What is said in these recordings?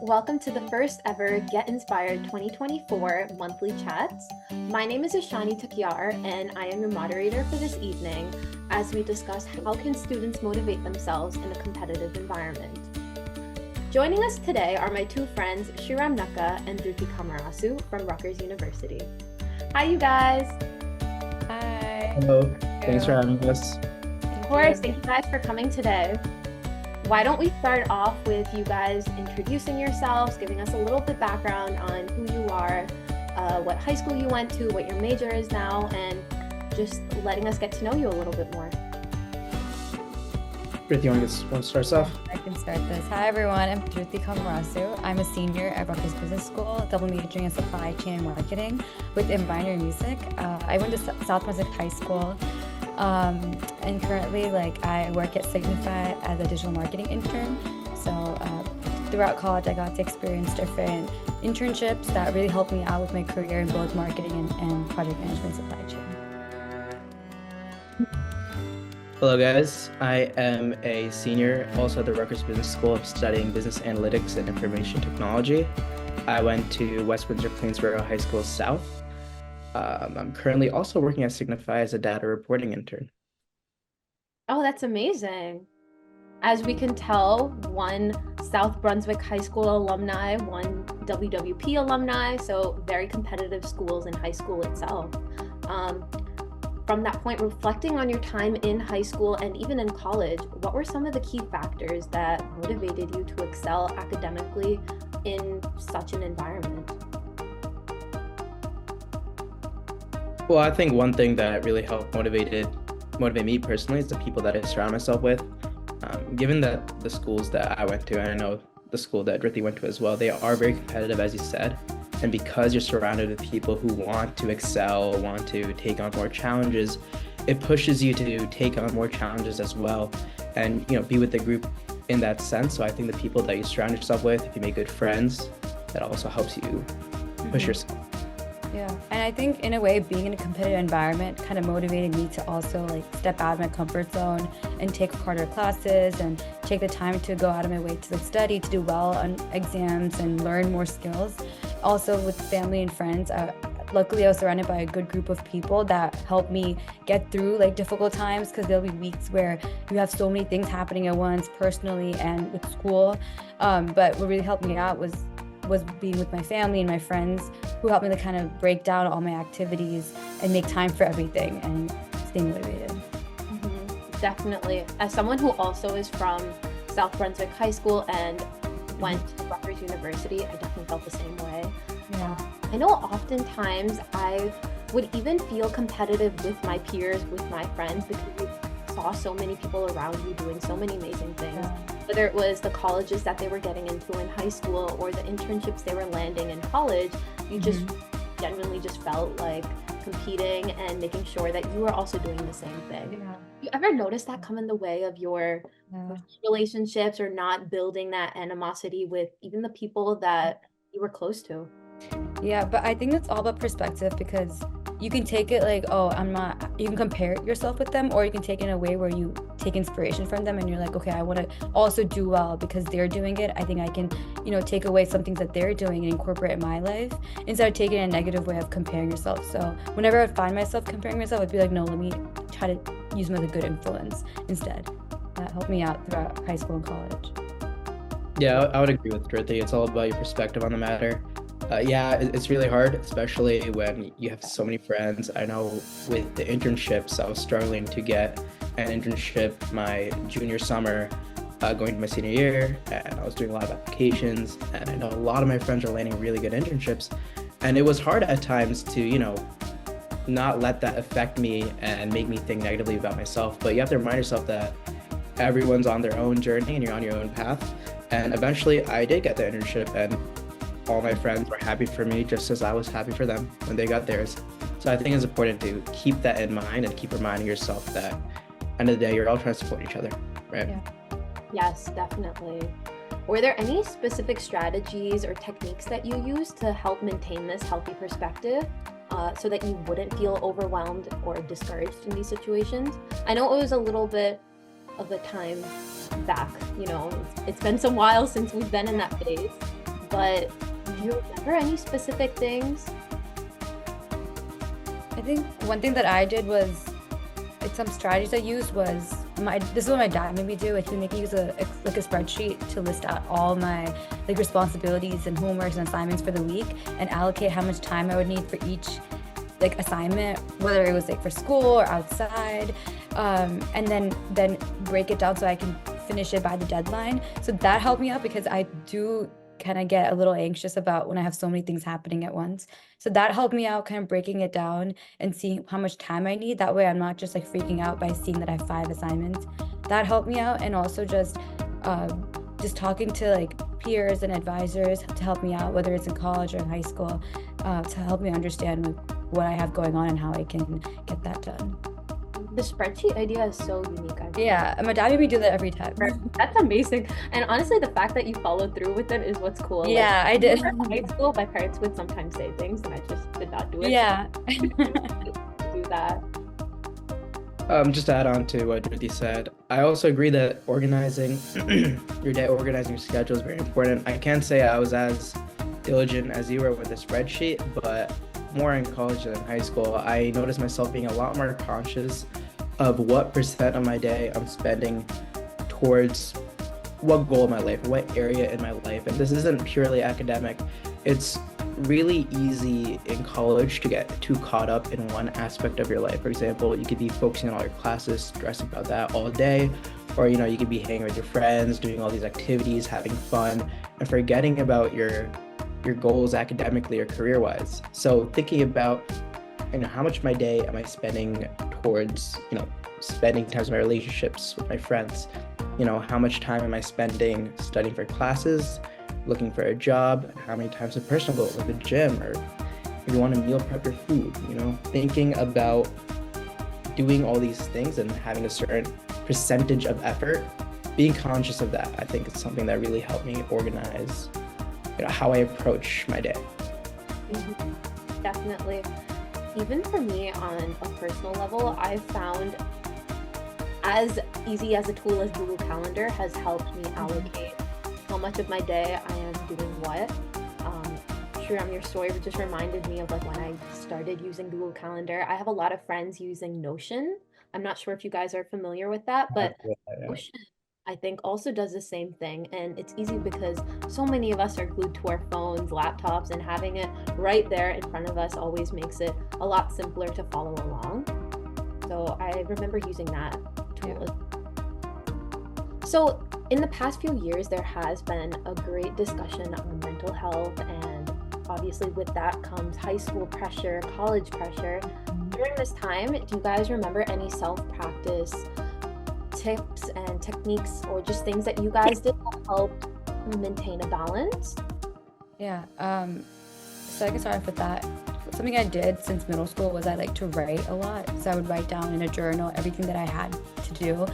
Welcome to the first ever Get Inspired 2024 monthly chats. My name is Ishani Takyar, and I am your moderator for this evening as we discuss how can students motivate themselves in a competitive environment. Joining us today are my two friends, Shriram Nakka and Dhruti Kamarasu from Rutgers University. Hi, you guys. Hi. Hello. Thanks for having us. Of course, thank you guys for coming today. Why don't we start off with you guys introducing yourselves, giving us a little bit background on who you are, what high school you went to, what your major is now, and just letting us get to know you a little bit more. Dhruti, you want to start us off? I can start this. Hi everyone, I'm Dhruti Kamarasu. I'm a senior at Rutgers Business School, double majoring in supply chain and marketing with minor in music. I went to South Brunswick High School. And currently, I work at Signify as a digital marketing intern. So throughout college, I got to experience different internships that really helped me out with my career in both marketing and project management supply chain. Hello guys, I am a senior also at the Rutgers Business School studying business analytics and information technology. I went to West Windsor Queensborough High School South. I'm currently also working at Signify as a data reporting intern. Oh, that's amazing. As we can tell, one South Brunswick High School alumni, one WWP alumni, so very competitive schools in high school itself. From that point, reflecting on your time in high school and even in college, what were some of the key factors that motivated you to excel academically in such an environment? Well, I think one thing that really helped motivate me personally is the people that I surround myself with. Given that the schools that I went to, and I know the school that Dhruti went to as well, they are very competitive, as you said. And because you're surrounded with people who want to excel, want to take on more challenges, it pushes you to take on more challenges as well and, be with the group in that sense. So I think the people that you surround yourself with, if you make good friends, that also helps you push yourself. Yeah, and I think in a way being in a competitive environment kind of motivated me to also step out of my comfort zone and take harder classes and take the time to go out of my way to study, to do well on exams and learn more skills. Also with family and friends, luckily I was surrounded by a good group of people that helped me get through difficult times, because there'll be weeks where you have so many things happening at once, personally and with school. But what really helped me out was being with my family and my friends, who helped me to kind of break down all my activities and make time for everything and stay motivated. Mm-hmm. Definitely. As someone who also is from South Brunswick High School and went to Rutgers University, I definitely felt the same way. Yeah. I know oftentimes I would even feel competitive with my peers, with my friends, because you saw so many people around you doing so many amazing things. Yeah. Whether it was the colleges that they were getting into in high school or the internships they were landing in college, you just genuinely just felt like competing and making sure that you were also doing the same thing. Yeah. You ever notice that come in the way of your relationships or not building that animosity with even the people that you were close to? Yeah, but I think it's all about perspective, because you can take it you can compare yourself with them, or you can take it in a way where you take inspiration from them and you're like, okay, I want to also do well because they're doing it. I think I can, take away some things that they're doing and incorporate in my life, instead of taking a negative way of comparing yourself. So whenever I find myself comparing myself, I'd be like, no, let me try to use them as a good influence instead. That helped me out throughout high school and college. Yeah, I would agree with Dhruti. It's all about your perspective on the matter. It's really hard, especially when you have so many friends. I know with the internships, I was struggling to get an internship my junior summer, going to my senior year, and I was doing a lot of applications, and I know a lot of my friends are landing really good internships, and it was hard at times to, not let that affect me and make me think negatively about myself. But you have to remind yourself that everyone's on their own journey and you're on your own path. And eventually I did get the internship, and all my friends were happy for me just as I was happy for them when they got theirs. So I think it's important to keep that in mind and keep reminding yourself that end of the day, you're all trying to support each other, right? Yeah. Yes, definitely. Were there any specific strategies or techniques that you used to help maintain this healthy perspective so that you wouldn't feel overwhelmed or discouraged in these situations? I know it was a little bit of a time back, it's been some while since we've been in that phase, but do you remember any specific things? I think one thing that I did was, like, some strategies I used was this is what my dad made me do. He made me use a spreadsheet to list out all my like responsibilities and homeworks and assignments for the week and allocate how much time I would need for each like assignment, whether it was like for school or outside, and then break it down so I can finish it by the deadline. So that helped me out because I do kind of get a little anxious about when I have so many things happening at once. So that helped me out, kind of breaking it down and seeing how much time I need. That way I'm not just like freaking out by seeing that I have 5 assignments. That helped me out. And also just talking to like peers and advisors to help me out, whether it's in college or in high school, to help me understand like what I have going on and how I can get that done. The spreadsheet idea is so unique. Yeah, my dad made me do that every time. That's amazing. And honestly, the fact that you followed through with it is what's cool. Yeah, I did. In high school, my parents would sometimes say things and I just did not do it. Yeah. Do that. Just to add on to what Jyoti said, I also agree that organizing your day, organizing your schedule is very important. I can't say I was as diligent as you were with the spreadsheet, but more in college than in high school, I noticed myself being a lot more conscious of what percent of my day I'm spending towards what goal in my life, what area in my life. And this isn't purely academic. It's really easy in college to get too caught up in one aspect of your life. For example, you could be focusing on all your classes, stressing about that all day, or you could be hanging with your friends, doing all these activities, having fun, and forgetting about your goals academically or career-wise. So thinking about how much of my day am I spending towards spending time with my relationships with my friends, how much time am I spending studying for classes, looking for a job, how many times a personal goal like the gym, or if you want to meal prep your food, thinking about doing all these things and having a certain percentage of effort, being conscious of that, I think it's something that really helped me organize how I approach my day. Definitely. Even for me on a personal level, I've found as easy as a tool as Google Calendar has helped me allocate how much of my day I am doing what. Shriram, your story just reminded me of like when I started using Google Calendar. I have a lot of friends using Notion. I'm not sure if you guys are familiar with that, but Notion I think also does the same thing, and it's easy because so many of us are glued to our phones, laptops, and having it right there in front of us always makes it a lot simpler to follow along. So I remember using that tool. Yeah. So in the past few years, there has been a great discussion on mental health, and obviously with that comes high school pressure, college pressure. During this time, do you guys remember any self-practice tips and techniques or just things that you guys did that helped maintain a balance? Yeah, so I can start off with that. Something I did since middle school was I like to write a lot. So I would write down in a journal everything that I had to do.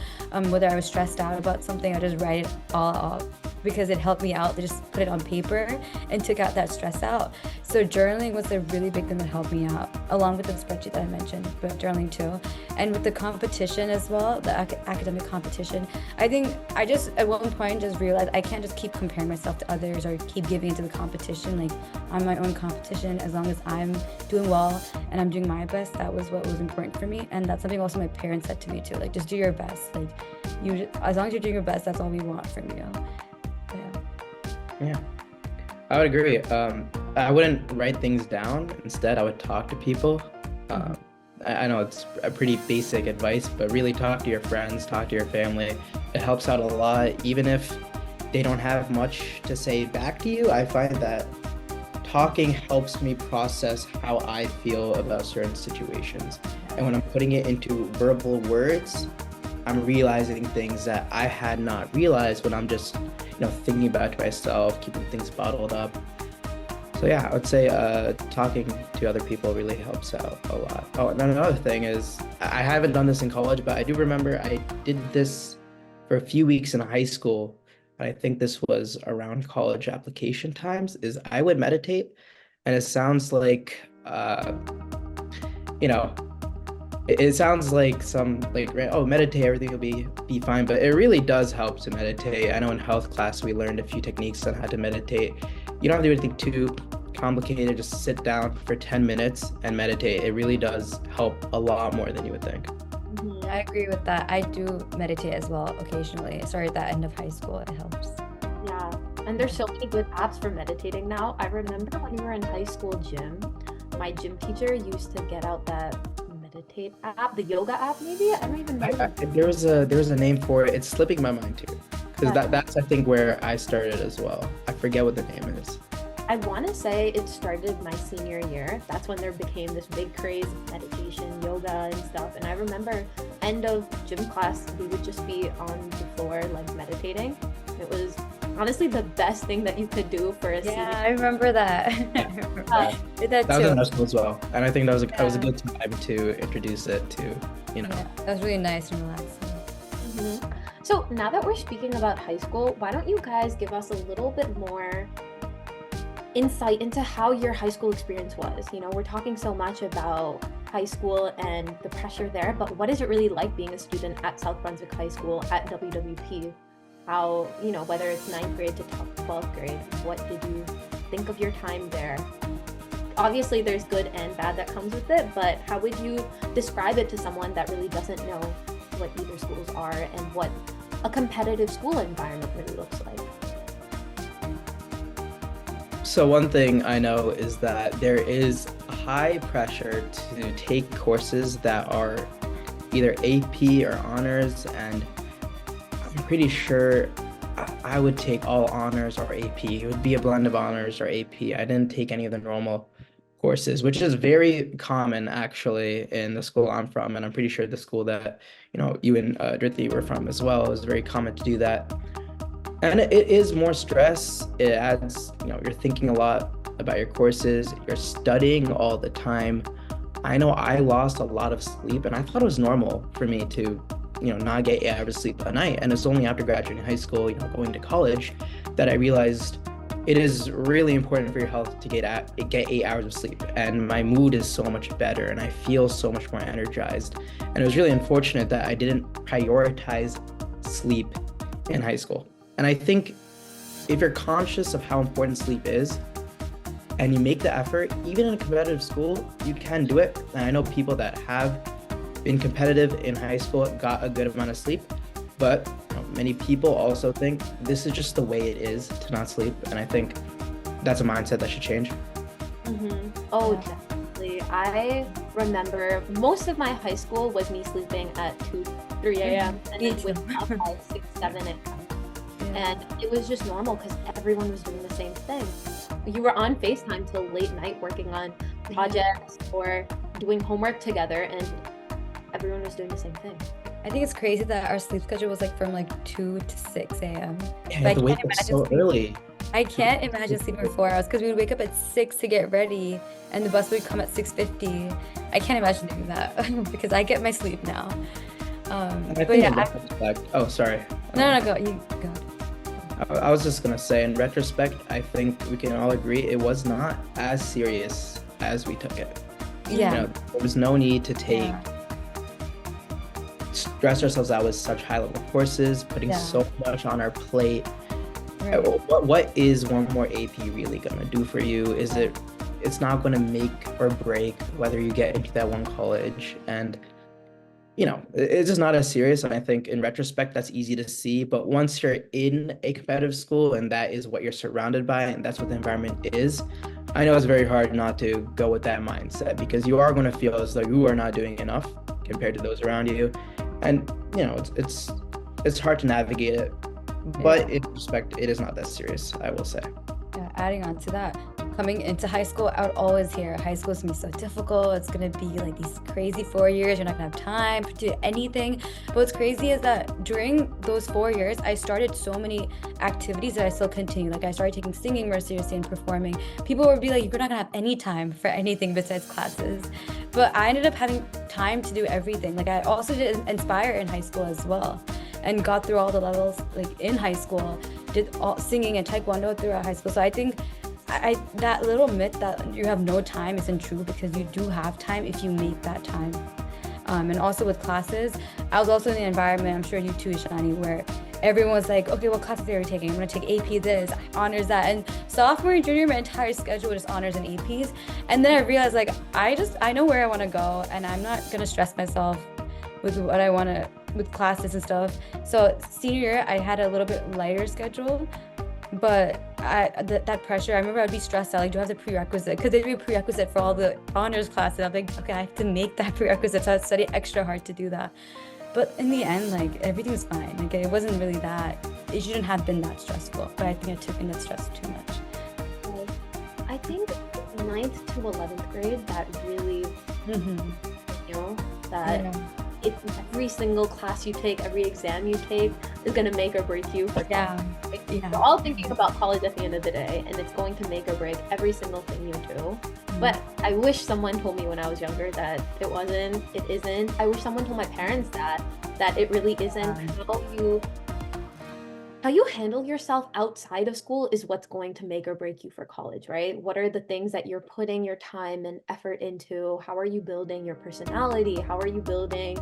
Whether I was stressed out about something, I just write it all out because it helped me out to just put it on paper and took out that stress out. So journaling was a really big thing that helped me out, along with the spreadsheet that I mentioned, but journaling too. And with the competition as well, the academic competition, I think I just at one point just realized I can't just keep comparing myself to others or keep giving into the competition. Like, I'm my own competition. As long as I'm doing well and I'm doing my best, that was what was important for me. And that's something also my parents said to me too, like, just do your best. Like, as long as you're doing your best, that's all we want from you. Yeah, I would agree. I wouldn't write things down. Instead, I would talk to people. I know it's a pretty basic advice, but really talk to your friends, talk to your family. It helps out a lot. Even if they don't have much to say back to you, I find that talking helps me process how I feel about certain situations. And when I'm putting it into verbal words, I'm realizing things that I had not realized when I'm just, thinking about it to myself, keeping things bottled up. So yeah, I would say talking to other people really helps out a lot. Oh, and then another thing is, I haven't done this in college, but I do remember I did this for a few weeks in high school. I think this was around college application times, is I would meditate, and it sounds like, it sounds like meditate, everything will be fine, but it really does help to meditate. I know in health class we learned a few techniques on how to meditate, You don't have to do anything too complicated. Just sit down for 10 minutes and meditate. It really does help a lot more than you would think. I agree with that. I do meditate as well occasionally. Sorry, at the end of high school, it helps. Yeah. And there's so many good apps for meditating now. I remember when we were in high school gym, my gym teacher used to get out that meditate app, the yoga app maybe? I don't even know. There was a name for it. It's slipping my mind too, because that's I think where I started as well. I forget what the name is. I want to say it started my senior year. That's when there became this big craze of meditation, yoga, and stuff. And I remember end of gym class, we would just be on the floor like meditating. It was honestly the best thing that you could do for a senior. I remember that. I did that That was too. in our school as well, and I think that was a good time to introduce it to, you know. Yeah, that was really nice and relaxing. Mhm. So now that we're speaking about high school, why don't you guys give us a little bit more insight into how your high school experience was? You know, we're talking so much about high school and the pressure there, but what is it really like being a student at South Brunswick High School at WWP? How, you know, whether it's 9th grade to 12th grade, what did you think of your time there? Obviously, there's good and bad that comes with it, but how would you describe it to someone that really doesn't know what either schools are and what a competitive school environment really looks like? So one thing I know is that there is high pressure to take courses that are either AP or honors, and I'm pretty sure I would take all honors or AP. It would be a blend of honors or AP. I didn't take any of the normal courses, which is very common actually in the school I'm from, and I'm pretty sure the school that you and Dhrithi were from as well is very common to do that. And it is more stress. It adds, you're thinking a lot about your courses, you're studying all the time. I know I lost a lot of sleep, and I thought it was normal for me to, not get 8 hours of sleep a night. And it's only after graduating high school, going to college, that I realized it is really important for your health to get 8 hours of sleep. And my mood is so much better, and I feel so much more energized. And it was really unfortunate that I didn't prioritize sleep in high school. And I think if you're conscious of how important sleep is and you make the effort, even in a competitive school, you can do it. And I know people that have been competitive in high school got a good amount of sleep, but many people also think this is just the way it is to not sleep. And I think that's a mindset that should change. Oh, definitely. I remember most of my high school was me sleeping at 2, 3 a.m. and then waking up by 6, 7 a.m. And it was just normal because everyone was doing the same thing. You were on FaceTime till late night working on projects or doing homework together, and everyone was doing the same thing. I think it's crazy that our sleep schedule was from 2 to 6 a.m. Yeah, you have to wake up so early. I can't imagine sleeping for 4 hours because we would wake up at 6 to get ready and the bus would come at 6:50. I can't imagine doing that because I get my sleep now. Oh, sorry. No, go. You go. I was just gonna say, in retrospect, I think we can all agree it was not as serious as we took it. Yeah. There was no need to stress ourselves out with such high-level courses, putting so much on our plate. Right. What is one more AP really gonna do for you? It's not gonna make or break whether you get into that one college, and it's just not as serious. And I think in retrospect, that's easy to see. But once you're in a competitive school and that is what you're surrounded by and that's what the environment is, I know it's very hard not to go with that mindset, because you are going to feel as though you are not doing enough compared to those around you. And, it's hard to navigate it. But in respect, it is not that serious, I will say. Yeah, adding on to that, coming into high school, I would always hear high school is gonna be so difficult. It's gonna be like these crazy 4 years. You're not gonna have time to do anything. But what's crazy is that during those 4 years, I started so many activities that I still continue. Like I started taking singing more seriously and performing. People would be like, you're not gonna have any time for anything besides classes. But I ended up having time to do everything. Like I also did Enspire in high school as well, and got through all the levels in high school. Did all singing and taekwondo throughout high school. So I think that little myth that you have no time isn't true, because you do have time if you make that time. And also with classes, I was also in the environment, I'm sure you too, Shani, where everyone was like, okay, what classes are you taking? I'm gonna take AP this, honors that. And sophomore and junior, my entire schedule was honors and APs. And then I realized like, I know where I wanna go, and I'm not gonna stress myself with what I wanna, with classes and stuff. So senior year, I had a little bit lighter schedule, but that pressure, I remember I'd be stressed out, like, do I have the prerequisite? Because there'd be a prerequisite for all the honors classes. I'm like, okay, I have to make that prerequisite, so I'd study extra hard to do that. But in the end, like, everything was fine. Like, it wasn't really that, it shouldn't have been that stressful, but I think I took in that stress too much. I think ninth to 11th grade, that really, you know, that if every single class you take, every exam you take is going to make or break you for college. We're all thinking about college at the end of the day, and it's going to make or break every single thing you do. But I wish someone told me when I was younger that it wasn't, it isn't. I wish someone told my parents that it really isn't. How you handle yourself outside of school is what's going to make or break you for college, right? What are the things that you're putting your time and effort into? How are you building your personality? How are you building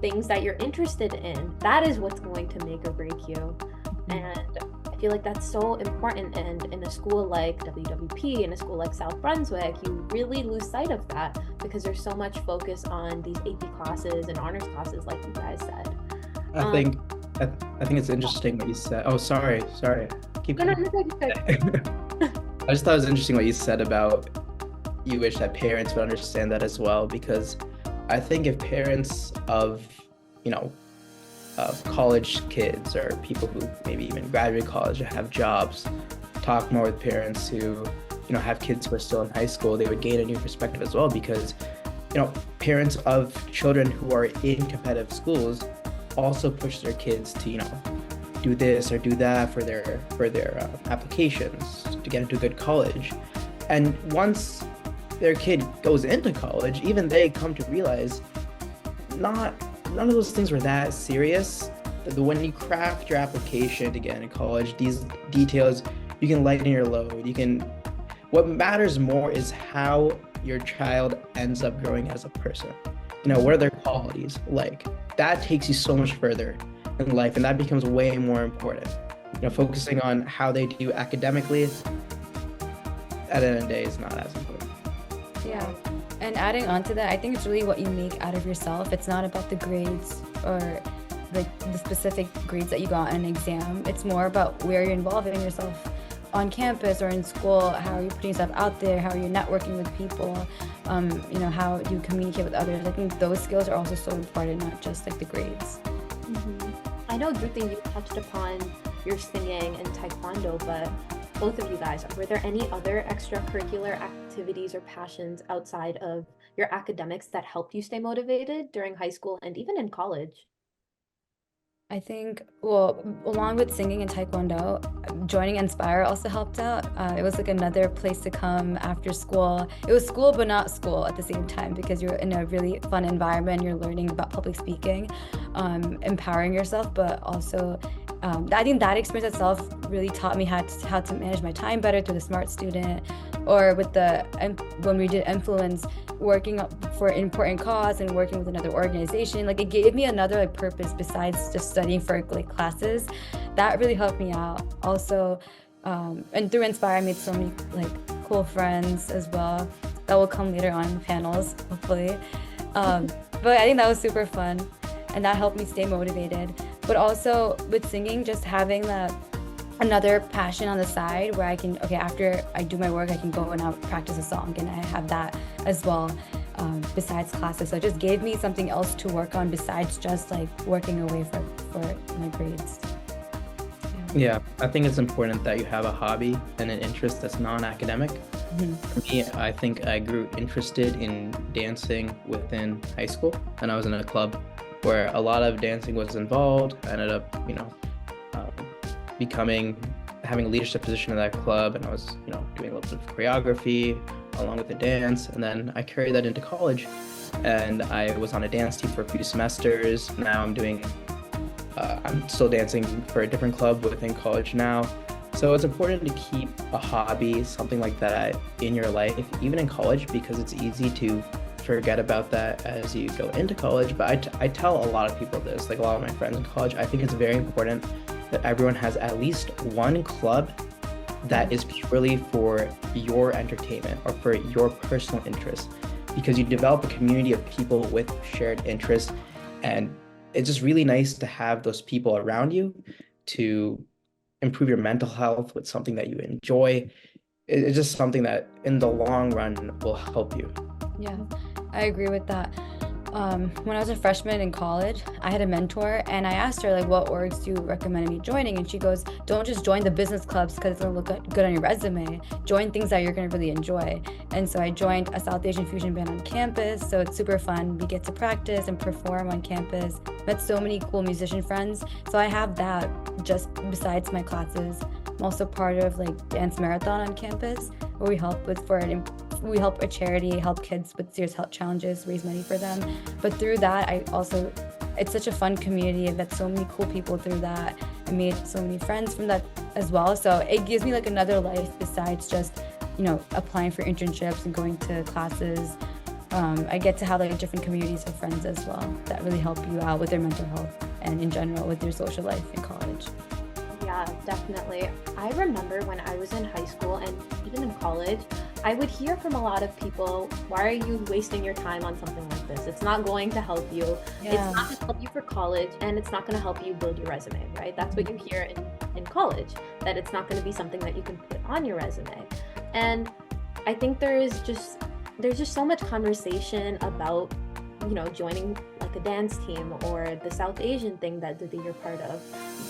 things that you're interested in? That is what's going to make or break you. And I feel like that's so important. And in a school like WWP, in a school like South Brunswick, you really lose sight of that because there's so much focus on these AP classes and honors classes, like you guys said. I think it's interesting what you said. Oh, sorry. Keep going. I just thought it was interesting what you said about you wish that parents would understand that as well, because I think if parents of, college kids or people who maybe even graduate college or have jobs talk more with parents who, have kids who are still in high school, they would gain a new perspective as well, because, parents of children who are in competitive schools also push their kids to, do this or do that for their applications to get into a good college. And once their kid goes into college, even they come to realize none of those things were that serious. When you craft your application to get into college, these details, you can lighten your load. What matters more is how your child ends up growing as a person. What are their qualities like? That takes you so much further in life, and that becomes way more important. Focusing on how they do academically at the end of the day is not as important. Yeah. And adding on to that, I think it's really what you make out of yourself. It's not about the grades or the specific grades that you got in an exam. It's more about where you're involving yourself on campus or in school. How are you putting yourself out there? How are you networking with people? How you communicate with others. I think those skills are also so important, not just like the grades. I know, Dhruti, you touched upon your singing and taekwondo, but both of you guys, were there any other extracurricular activities or passions outside of your academics that helped you stay motivated during high school and even in college? I think, well, along with singing and taekwondo, joining Enspire also helped out. It was like another place to come after school. It was school, but not school at the same time, because you're in a really fun environment. You're learning about public speaking, empowering yourself, but also I think that experience itself really taught me how to manage my time better through the Smart Student, or with when we did Influence, working for an important cause and working with another organization. Like, it gave me another purpose besides just studying for classes. That really helped me out. Also, and through Enspire, I made so many cool friends as well that will come later on in panels, hopefully. But I think that was super fun, and that helped me stay motivated. But also with singing, just having another passion on the side where I can, after I do my work, I can go and I'll practice a song, and I have that as well, besides classes. So it just gave me something else to work on besides just working away for my grades. Yeah, I think it's important that you have a hobby and an interest that's non-academic. For me, I think I grew interested in dancing within high school, and I was in a club where a lot of dancing was involved. I ended up, having a leadership position in that club, and I was, doing a little bit of choreography along with the dance, and then I carried that into college, and I was on a dance team for a few semesters. Now I'm still dancing for a different club within college now. So it's important to keep a hobby, something like that, in your life, even in college, because it's easy to forget about that as you go into college. But I tell a lot of people this, like a lot of my friends in college. I think it's very important that everyone has at least one club that is purely for your entertainment or for your personal interests, because you develop a community of people with shared interests, and it's just really nice to have those people around you to improve your mental health with something that you enjoy. It's just something that in the long run will help you. Yeah, I agree with that. When I was a freshman in college, I had a mentor and I asked her, like, what orgs do you recommend me joining? And she goes, don't just join the business clubs because it's gonna look good on your resume. Join things that you're gonna really enjoy. And so I joined a South Asian fusion band on campus. So it's super fun. We get to practice and perform on campus. Met so many cool musician friends. So I have that just besides my classes. I'm also part of like dance marathon on campus where we help a charity, help kids with serious health challenges, raise money for them. But through that, it's such a fun community. I've met so many cool people through that. I made so many friends from that as well. So it gives me like another life besides just, applying for internships and going to classes. I get to have like different communities of friends as well that really help you out with their mental health and in general with your social life in college. Yeah, definitely. I remember when I was in high school and even in college, I would hear from a lot of people, why are you wasting your time on something like this? It's not going to help you. Yeah. It's not going to help you for college, and it's not going to help you build your resume, right? That's what you hear in college, that it's not going to be something that you can put on your resume. And I think there's just so much conversation about, joining like a dance team or the South Asian thing that you're part of.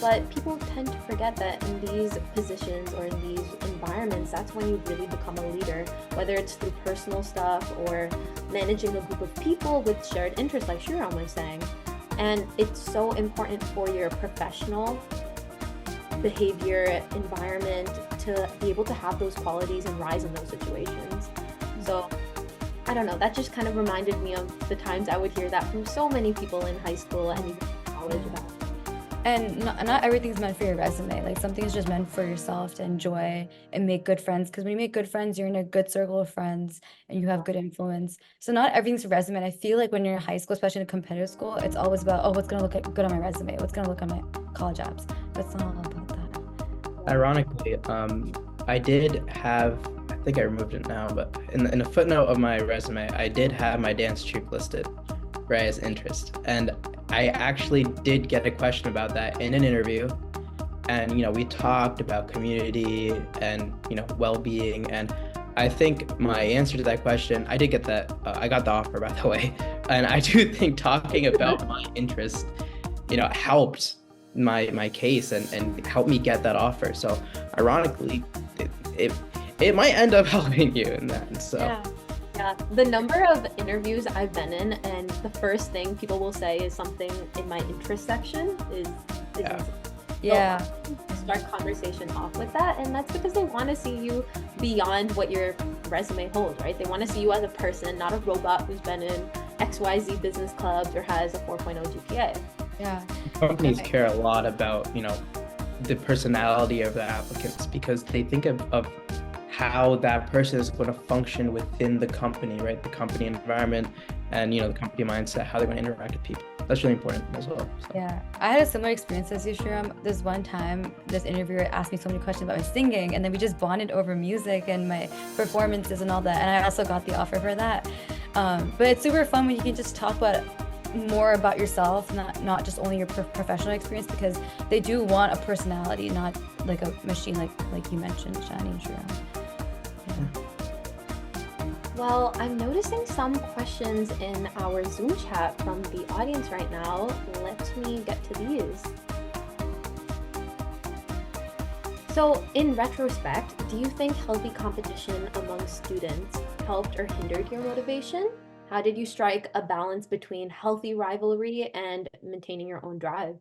But people tend to forget that in these positions or in these environments, that's when you really become a leader, whether it's through personal stuff or managing a group of people with shared interests, like Shriram was saying. And it's so important for your professional behavior environment to be able to have those qualities and rise in those situations. So I don't know, that just kind of reminded me of the times I would hear that from so many people in high school and even college about. And not everything's meant for your resume. Like something is just meant for yourself to enjoy and make good friends. Because when you make good friends, you're in a good circle of friends and you have good influence. So not everything's a resume. And I feel like when you're in high school, especially in a competitive school, it's always about, oh, what's going to look good on my resume? What's going to look on my college apps? But it's not all about that. Ironically, I did have, I think I removed it now, but in a footnote of my resume, I did have my dance troupe listed, right, as interest. And I actually did get a question about that in an interview. And, we talked about community and, well-being. And I think my answer to that question, I did get that, I got the offer, by the way. And I do think talking about my interest, helped my case and helped me get that offer. So ironically, it might end up helping you in that. So yeah, the number of interviews I've been in, and the first thing people will say is something in my interest section is yeah. So start conversation off with that, and that's because they want to see you beyond what your resume holds, right? They want to see you as a person, not a robot who's been in XYZ business clubs or has a 4.0 GPA. Yeah. Companies care a lot about, the personality of the applicants, because they think of how that person is going to function within the company, right? The company environment and, the company mindset, how they're going to interact with people. That's really important as well. So. Yeah, I had a similar experience as you, Shriram. This one time, this interviewer asked me so many questions about my singing, and then we just bonded over music and my performances and all that. And I also got the offer for that. But it's super fun when you can just talk about more about yourself, not just only your professional experience, because they do want a personality, not like a machine, like you mentioned, Shani and Shriram. Yeah. Well, I'm noticing some questions in our Zoom chat from the audience right now. Let me get to these. So, in retrospect, do you think healthy competition among students helped or hindered your motivation? How did you strike a balance between healthy rivalry and maintaining your own drive?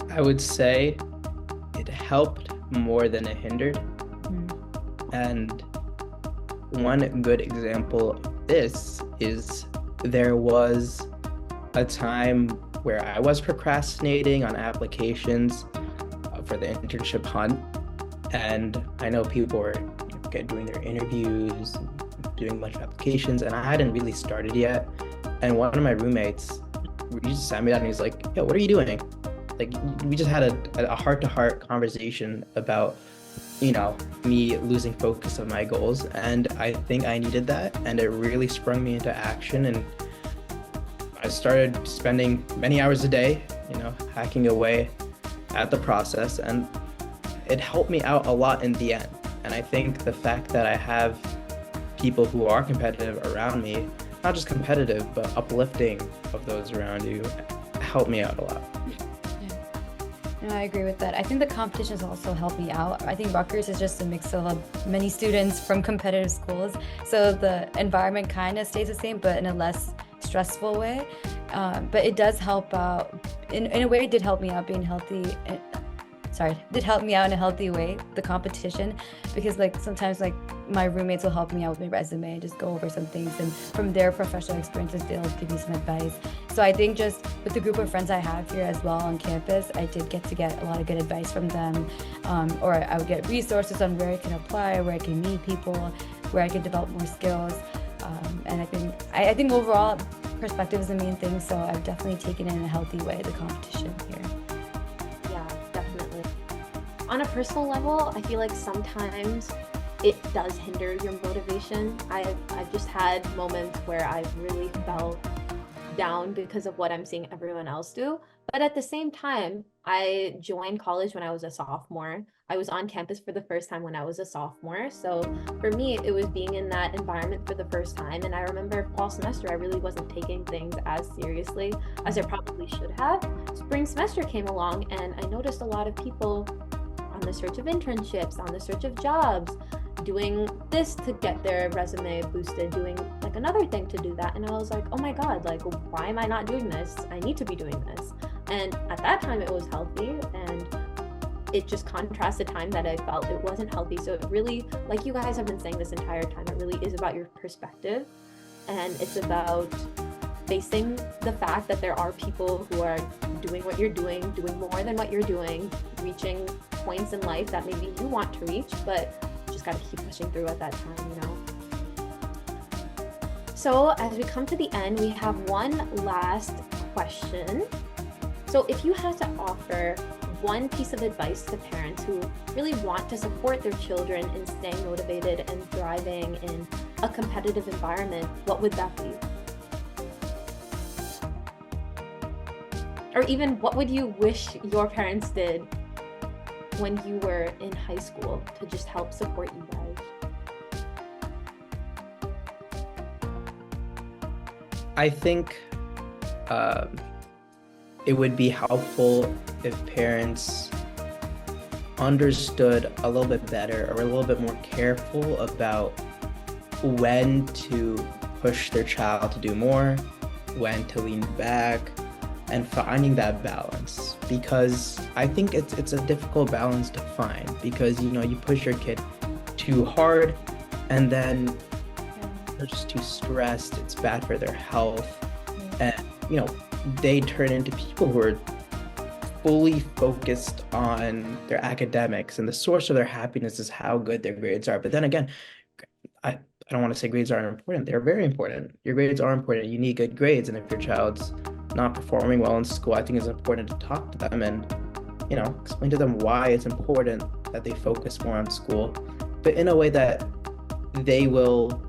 I would say it helped more than it hindered. And one good example of this is there was a time where I was procrastinating on applications for the internship hunt. And I know people were at doing their interviews, doing a bunch of applications, and I hadn't really started yet. And one of my roommates, he just sat me down and he's like, "Yo, what are you doing?" Like, we just had a heart-to-heart conversation about, me losing focus of my goals. And I think I needed that, and it really sprung me into action. And I started spending many hours a day, hacking away at the process, and it helped me out a lot in the end. And I think the fact that I have people who are competitive around me, not just competitive, but uplifting of those around you, helped me out a lot. No, I agree with that. I think the competitions also helped me out. I think Rutgers is just a mix of many students from competitive schools. So the environment kind of stays the same, but in a less stressful way. But it does help out. In a way, it did help me out being healthy. Did help me out in a healthy way, the competition, because sometimes my roommates will help me out with my resume and just go over some things, and from their professional experiences they'll give me some advice. So I think just with the group of friends I have here as well on campus, I did get to get a lot of good advice from them, or I would get resources on where I can apply, where I can meet people, where I can develop more skills. And I think overall perspective is the main thing, so I've definitely taken it in a healthy way, the competition here. On a personal level, I feel like sometimes it does hinder your motivation. I've just had moments where I've really felt down because of what I'm seeing everyone else do. But at the same time, I joined college when I was a sophomore. I was on campus for the first time when I was a sophomore. So for me, it was being in that environment for the first time. And I remember fall semester, I really wasn't taking things as seriously as I probably should have. Spring semester came along, and I noticed a lot of people on the search of internships, on the search of jobs, doing this to get their resume boosted, doing another thing to do that. And I was like, oh my God, why am I not doing this? I need to be doing this. And at that time it was healthy, and it just contrasted time that I felt it wasn't healthy. So it really, like you guys have been saying this entire time, it really is about your perspective, and it's about facing the fact that there are people who are doing what you're doing more than what you're doing, reaching points in life that maybe you want to reach, but just got to keep pushing through at that time. So as we come to the end, we have one last question. So if you had to offer one piece of advice to parents who really want to support their children in staying motivated and thriving in a competitive environment, what would that be? Or even what would you wish your parents did when you were in high school to just help support you guys? I think it would be helpful if parents understood a little bit better, or a little bit more careful about when to push their child to do more, when to lean back, and finding that balance. Because I think it's a difficult balance to find, because you push your kid too hard and then they're just too stressed, it's bad for their health, and they turn into people who are fully focused on their academics, and the source of their happiness is how good their grades are. But then again, I don't want to say grades aren't important. They're very important. Your grades are important. You need good grades, and if your child's not performing well in school, I think it's important to talk to them and explain to them why it's important that they focus more on school, but in a way that they will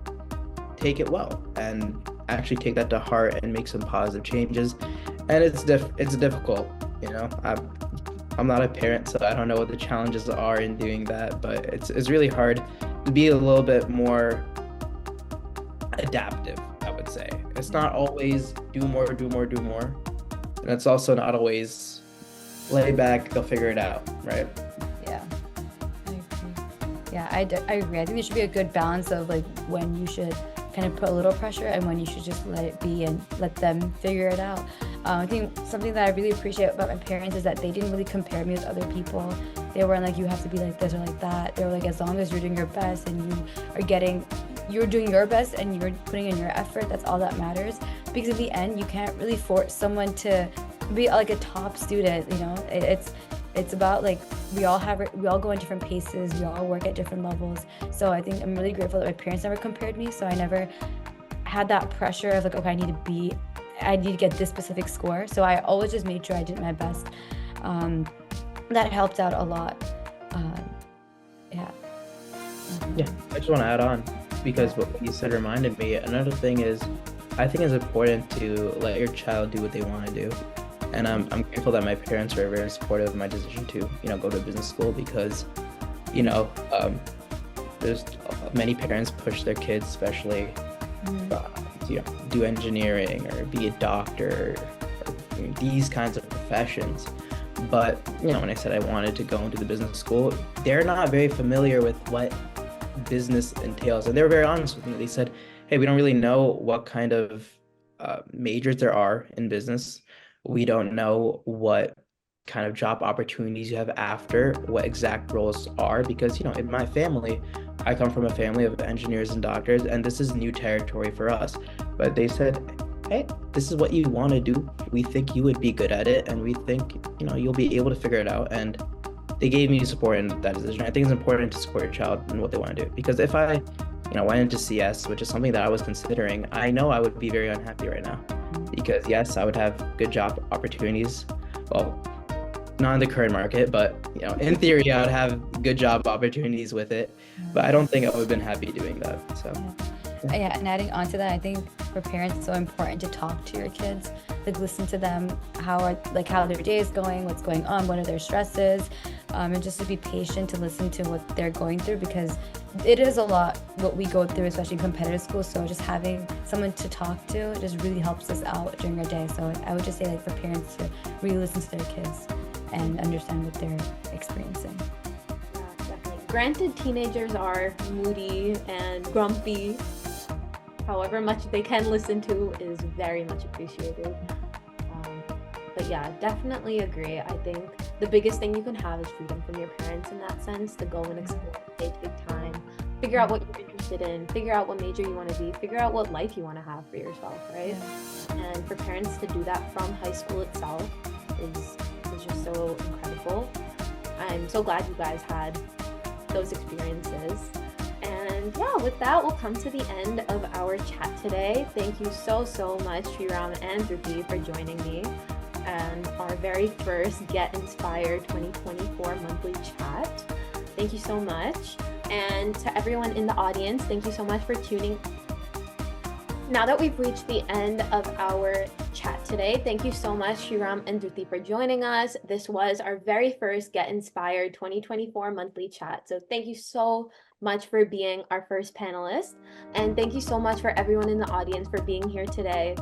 take it well and actually take that to heart and make some positive changes. And it's difficult. I'm not a parent, so I don't know what the challenges are in doing that, but it's really hard to be a little bit more adaptive, I would say. It's not always do more, and it's also not always lay back, they'll figure it out, right? Yeah, I agree. Yeah, I agree. I think there should be a good balance of when you should kind of put a little pressure and when you should just let it be and let them figure it out. I think something that I really appreciate about my parents is that they didn't really compare me with other people. They weren't like, you have to be like this or like that. They were like, as long as you're doing your best and you're doing your best and you're putting in your effort, that's all that matters. Because in the end, you can't really force someone to be like a top student. it's about like we all go in different paces, we all work at different levels. So I think I'm really grateful that my parents never compared me, so I never had that pressure of like, okay, I need to get this specific score. So I always just made sure I did my best. That helped out a lot. Yeah. Yeah, I just want to add on because what you said reminded me. Another thing is, I think it's important to let your child do what they want to do. And I'm grateful that my parents were very supportive of my decision to, go to business school because, there's many parents push their kids, especially, to do engineering or be a doctor or these kinds of professions. But, when I said I wanted to go into the business school, they're not very familiar with what business entails. And they were very honest with me. They said, hey, we don't really know what kind of majors there are in business. We don't know what kind of job opportunities you have after, what exact roles are, because, in my family, I come from a family of engineers and doctors, and this is new territory for us. But they said, hey, this is what you want to do. We think you would be good at it, and we think, you'll be able to figure it out. And they gave me support in that decision. I think it's important to support your child in what they want to do, because if I went into CS, which is something that I was considering, I know I would be very unhappy right now because yes, I would have good job opportunities. Well, not in the current market, but in theory, I would have good job opportunities with it. But I don't think I would have been happy doing that. So yeah, and adding on to that, I think for parents, it's so important to talk to your kids, like listen to them, how their day is going, what's going on, what are their stresses, and just to be patient to listen to what they're going through, because it is a lot what we go through, especially in competitive school. So just having someone to talk to just really helps us out during our day. So I would just say, like, for parents to really listen to their kids and understand what they're experiencing. Yeah, definitely. Granted, teenagers are moody and grumpy. However much they can listen to is very much appreciated. But yeah, definitely agree. I think the biggest thing you can have is freedom from your parents in that sense, to go and explore, take time, figure out what you're interested in, figure out what major you want to be, figure out what life you want to have for yourself, right? Yeah. And for parents to do that from high school itself is just so incredible. I'm so glad you guys had those experiences. And yeah, with that, we'll come to the end of our chat today. Thank you so much, Shriram and Dhruti, for joining me and our very first Get Inspired 2024 monthly chat. Thank you so much. And to everyone in the audience, thank you so much for tuning. Now that we've reached the end of our chat today, thank you so much, Shriram and Dhruti, for joining us. This was our very first Get Inspired 2024 monthly chat. So thank you so much for being our first panelist. And thank you so much for everyone in the audience for being here today.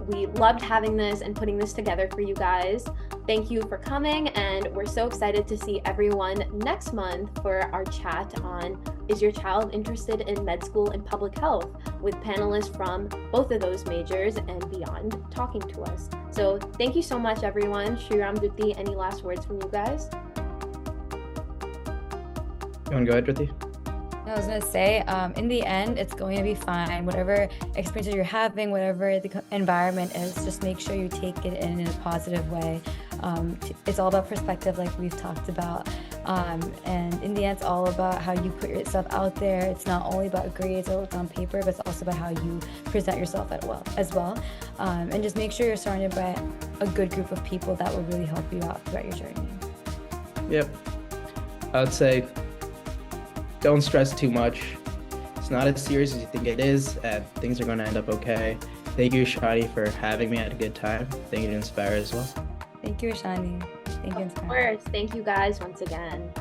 We loved having this and putting this together for you guys. Thank you for coming, and we're so excited to see everyone next month for our chat on Is Your Child Interested in Med School and Public Health, with panelists from both of those majors and beyond talking to us. So thank you so much, everyone. Shriram, Dhruti, any last words from you guys? You want to go ahead, Dhruti? I was going to say, in the end, it's going to be fine. Whatever experiences you're having, whatever the environment is, just make sure you take it in a positive way. It's all about perspective, like we've talked about. And in the end, it's all about how you put yourself out there. It's not only about grades or what's on paper, but it's also about how you present yourself as well. And just make sure you're surrounded by a good group of people that will really help you out throughout your journey. Yep. I would say, don't stress too much. It's not as serious as you think it is, and things are going to end up okay. Thank you, Shani, for having me. I had a good time. Thank you to Enspire as well. Thank you, Shani. Thank you, Enspire. Of course. Thank you guys once again.